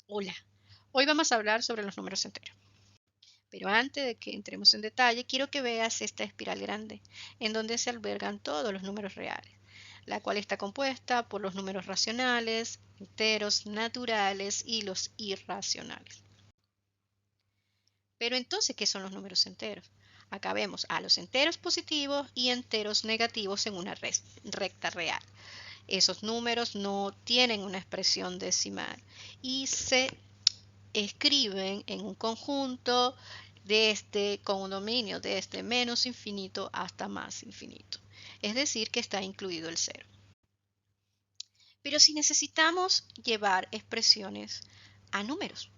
Hola, hoy vamos a hablar sobre los números enteros. Pero antes de que entremos en detalle, quiero que veas esta espiral grande, en donde se albergan todos los números reales, la cual está compuesta por los números racionales, enteros, naturales y los irracionales. Pero entonces, ¿qué son los números enteros? Acá vemos a los enteros positivos y enteros negativos en una recta real. Esos números no tienen una expresión decimal y se escriben en un conjunto con un dominio desde menos infinito hasta más infinito. Es decir, que está incluido el cero. Pero si necesitamos llevar expresiones a números,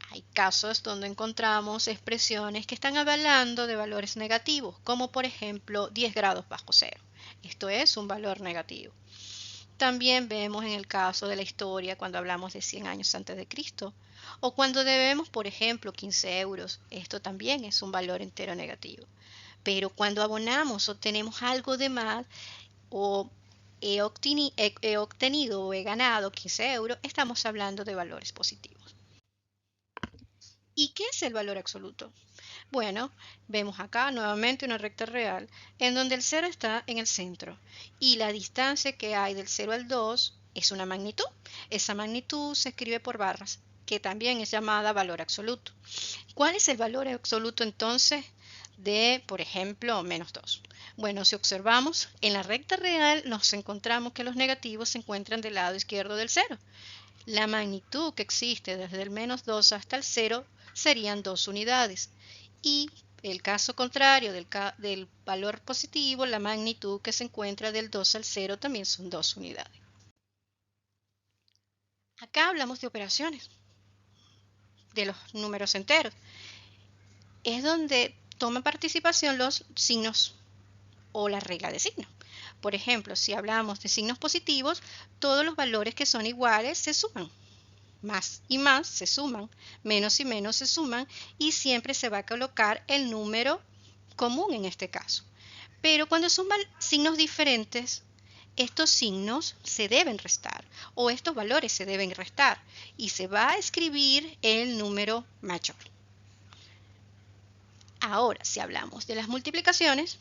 hay casos donde encontramos expresiones que están hablando de valores negativos, como por ejemplo 10 grados bajo cero. Esto es un valor negativo. También vemos en el caso de la historia cuando hablamos de 100 años antes de Cristo o cuando debemos, por ejemplo, 15 euros. Esto también es un valor entero negativo. Pero cuando abonamos o tenemos algo de más o he obtenido o he ganado 15 euros, estamos hablando de valores positivos. ¿Y qué es el valor absoluto? Bueno, vemos acá nuevamente una recta real en donde el 0 está en el centro y la distancia que hay del 0 al 2 es una magnitud. Esa magnitud se escribe por barras, que también es llamada valor absoluto. ¿Cuál es el valor absoluto entonces de, por ejemplo, menos 2? Bueno, si observamos, en la recta real nos encontramos que los negativos se encuentran del lado izquierdo del 0. La magnitud que existe desde el menos 2 hasta el 0 serían 2 unidades. Y el caso contrario del valor positivo, la magnitud que se encuentra del 2 al 0 también son 2 unidades. Acá hablamos de operaciones, de los números enteros. Es donde toman participación los signos o la regla de signos. Por ejemplo, si hablamos de signos positivos, todos los valores que son iguales se suman. Más y más se suman, menos y menos se suman y siempre se va a colocar el número común en este caso. Pero cuando son signos diferentes, estos signos se deben restar o estos valores se deben restar y se va a escribir el número mayor. Ahora, si hablamos de las multiplicaciones,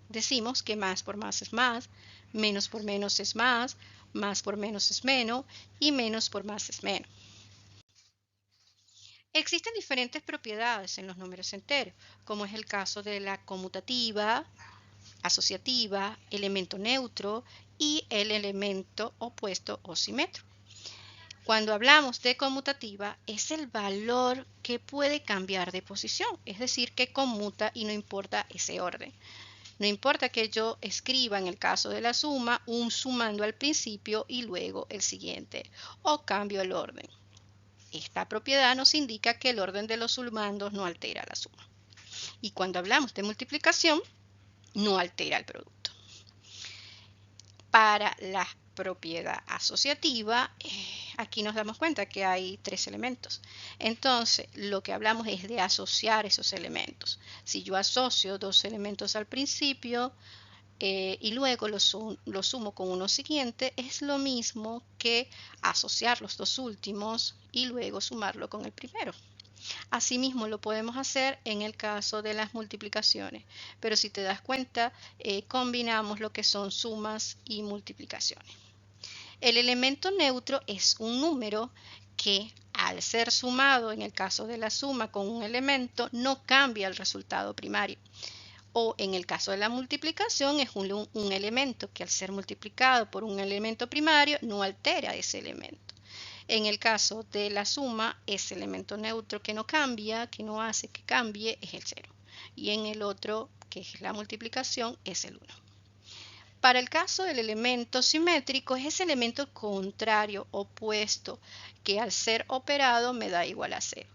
decimos que más por más es más, menos por menos es más por menos es menos y menos por más es menos. Existen diferentes propiedades en los números enteros, como es el caso de la conmutativa, asociativa, elemento neutro y el elemento opuesto o simétrico. Cuando hablamos de conmutativa, es el valor que puede cambiar de posición, es decir, que conmuta y no importa ese orden. No importa que yo escriba en el caso de la suma un sumando al principio y luego el siguiente, o cambio el orden. Esta propiedad nos indica que el orden de los sumandos no altera la suma. Y cuando hablamos de multiplicación, no altera el producto. Para la propiedad asociativa, aquí nos damos cuenta que hay 3 elementos. Entonces, lo que hablamos es de asociar esos elementos. Si yo asocio 2 elementos al principio y luego lo sumo con uno siguiente, es lo mismo que asociar los 2 últimos y luego sumarlo con el primero. Asimismo lo podemos hacer en el caso de las multiplicaciones, pero si te das cuenta, combinamos lo que son sumas y multiplicaciones. El elemento neutro es un número que al ser sumado en el caso de la suma con un elemento no cambia el resultado primario. O en el caso de la multiplicación es un elemento que al ser multiplicado por un elemento primario no altera ese elemento. En el caso de la suma, ese elemento neutro que no cambia, que no hace que cambie, es el 0. Y en el otro, que es la multiplicación, es el 1. Para el caso del elemento simétrico, es ese elemento contrario, opuesto, que al ser operado me da igual a 0.